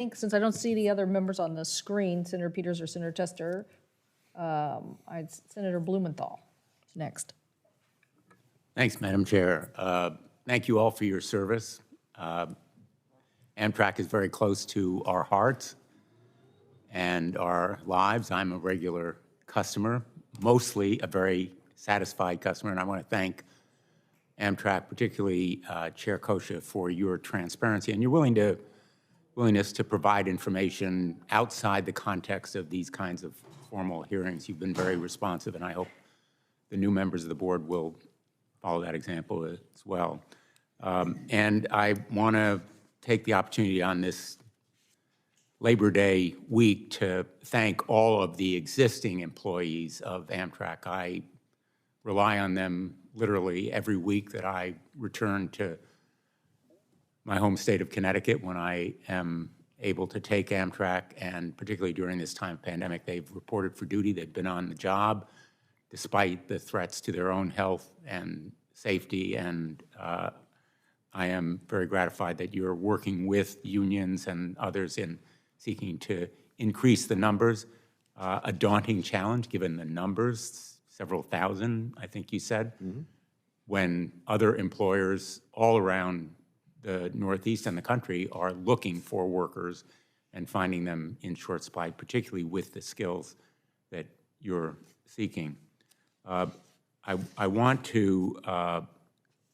think since I don't see the other members on the screen, Senator Peters or Senator Tester, Senator Blumenthal is next. Thanks, Madam Chair. Thank you all for your service. Amtrak is very close to our hearts and our lives. I'm a regular customer, mostly a very satisfied customer, and I want to thank Amtrak, particularly Chair Kosha, for your transparency and your willingness to provide information outside the context of these kinds of formal hearings. You've been very responsive, and I hope the new members of the board will follow that example as well. And I want to take the opportunity on this Labor Day week to thank all of the existing employees of Amtrak. I rely on them literally every week that I return to my home state of Connecticut when I am able to take Amtrak, and particularly during this time of pandemic, they've reported for duty. They've been on the job despite the threats to their own health and safety, and I am very gratified that you're working with unions and others in seeking to increase the numbers. A daunting challenge given the numbers, several thousand, I think you said, when other employers all around the Northeast and the country are looking for workers and finding them in short supply, particularly with the skills that you're seeking. I want to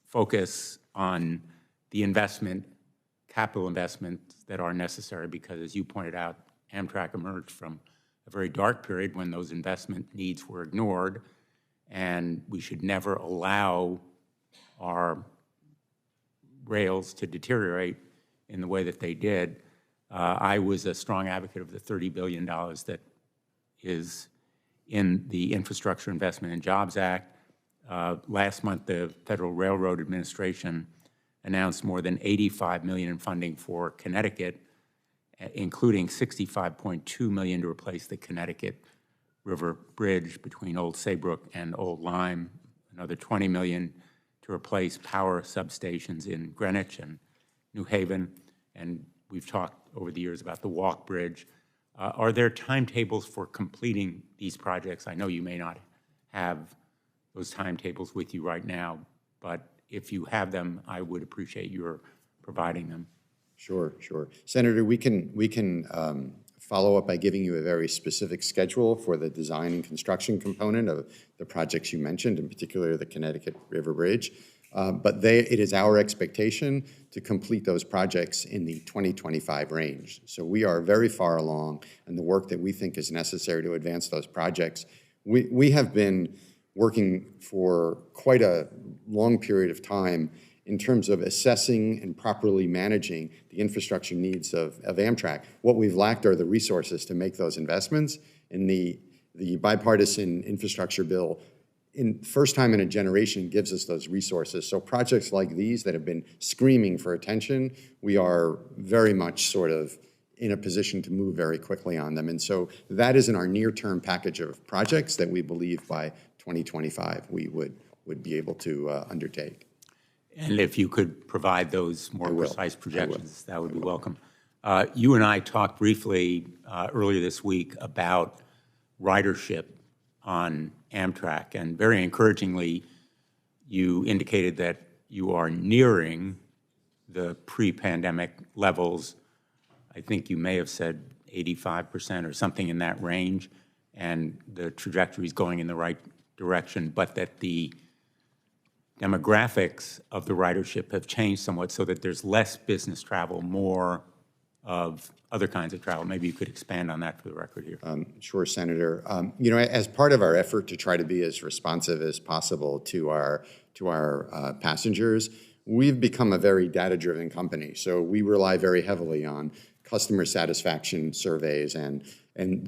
focus on the capital investments that are necessary because, as you pointed out, Amtrak emerged from a very dark period when those investment needs were ignored, and we should never allow our rails to deteriorate in the way that they did. I was a strong advocate of the $30 billion that is in the Infrastructure Investment and Jobs Act. Last month, the Federal Railroad Administration announced more than $85 million in funding for Connecticut, including $65.2 million to replace the Connecticut River Bridge between Old Saybrook and Old Lyme, another $20 million to replace power substations in Greenwich and New Haven, and we've talked over the years about the Walk Bridge. Are there timetables for completing these projects? I know you may not have those timetables with you right now, but if you have them, I would appreciate your providing them. Sure. Senator, we can follow up by giving you a very specific schedule for the design and construction component of the projects you mentioned, in particular the Connecticut River Bridge. But it is our expectation to complete those projects in the 2025 range. So we are very far along in the work that we think is necessary to advance those projects. We have been working for quite a long period of time in terms of assessing and properly managing the infrastructure needs of Amtrak. What we've lacked are the resources to make those investments. In the bipartisan infrastructure bill, first time in a generation, gives us those resources. So projects like these that have been screaming for attention, we are very much sort of in a position to move very quickly on them. And so that is in our near-term package of projects that we believe by 2025 we would be able to undertake. And if you could provide those more precise projections, that would be welcome. You and I talked briefly earlier this week about ridership on Amtrak, and very encouragingly, you indicated that you are nearing the pre-pandemic levels. I think you may have said 85% or something in that range, and the trajectory is going in the right direction, but that the demographics of the ridership have changed somewhat so that there's less business travel, more of other kinds of travel. Maybe you could expand on that for the record here. Sure, Senator. You know, as part of our effort to try to be as responsive as possible to our passengers, we've become a very data-driven company. So we rely very heavily on customer satisfaction surveys and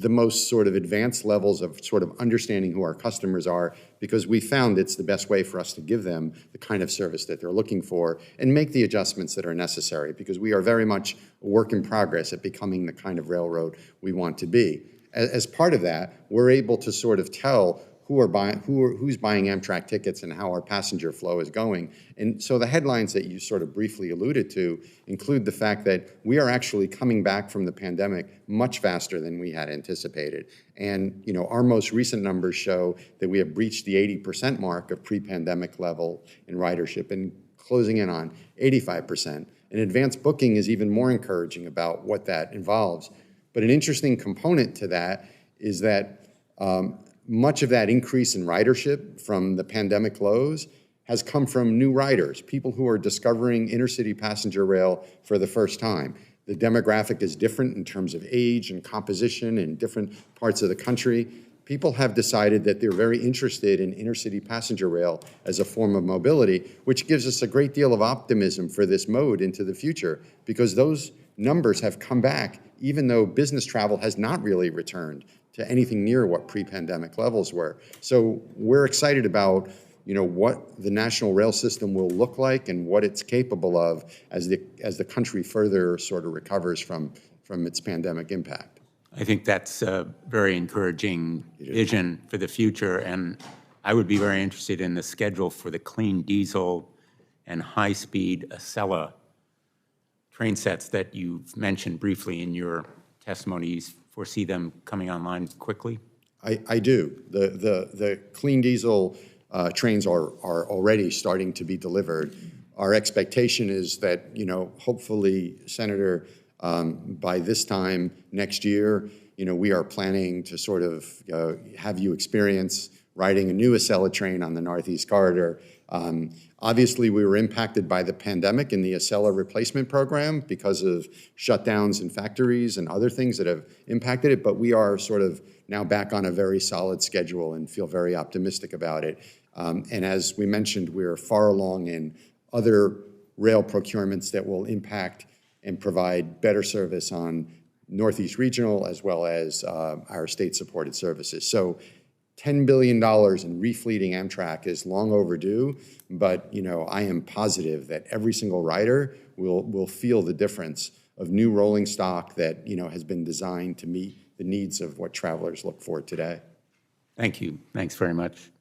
the most sort of advanced levels of sort of understanding who our customers are, because we found it's the best way for us to give them the kind of service that they're looking for and make the adjustments that are necessary, because we are very much a work in progress at becoming the kind of railroad we want to be. As part of that, we're able to sort of tell who's buying Amtrak tickets and how our passenger flow is going. And so the headlines that you sort of briefly alluded to include the fact that we are actually coming back from the pandemic much faster than we had anticipated. And our most recent numbers show that we have breached the 80% mark of pre-pandemic level in ridership and closing in on 85%. And advanced booking is even more encouraging about what that involves. But an interesting component to that is that much of that increase in ridership from the pandemic lows has come from new riders, people who are discovering intercity passenger rail for the first time. The demographic is different in terms of age and composition in different parts of the country. People have decided that they're very interested in intercity passenger rail as a form of mobility, which gives us a great deal of optimism for this mode into the future, because those numbers have come back, even though business travel has not really returned to anything near what pre-pandemic levels were. So we're excited about what the national rail system will look like and what it's capable of as the country further sort of recovers from its pandemic impact. I think that's a very encouraging vision for the future, and I would be very interested in the schedule for the clean diesel and high-speed Acela train sets that you've mentioned briefly in your testimony. You foresee them coming online quickly? I do. The clean diesel trains are already starting to be delivered. Our expectation is that, hopefully, Senator, by this time next year, we are planning to sort of have you experience riding a new Acela train on the Northeast Corridor. Obviously, we were impacted by the pandemic in the Acela replacement program because of shutdowns in factories and other things that have impacted it, but we are sort of now back on a very solid schedule and feel very optimistic about it. And as we mentioned, we're far along in other rail procurements that will impact and provide better service on Northeast Regional as well as our state-supported services. So $10 billion in refleeting Amtrak is long overdue, but I am positive that every single rider will feel the difference of new rolling stock that has been designed to meet the needs of what travelers look for today. Thank you. Thanks very much.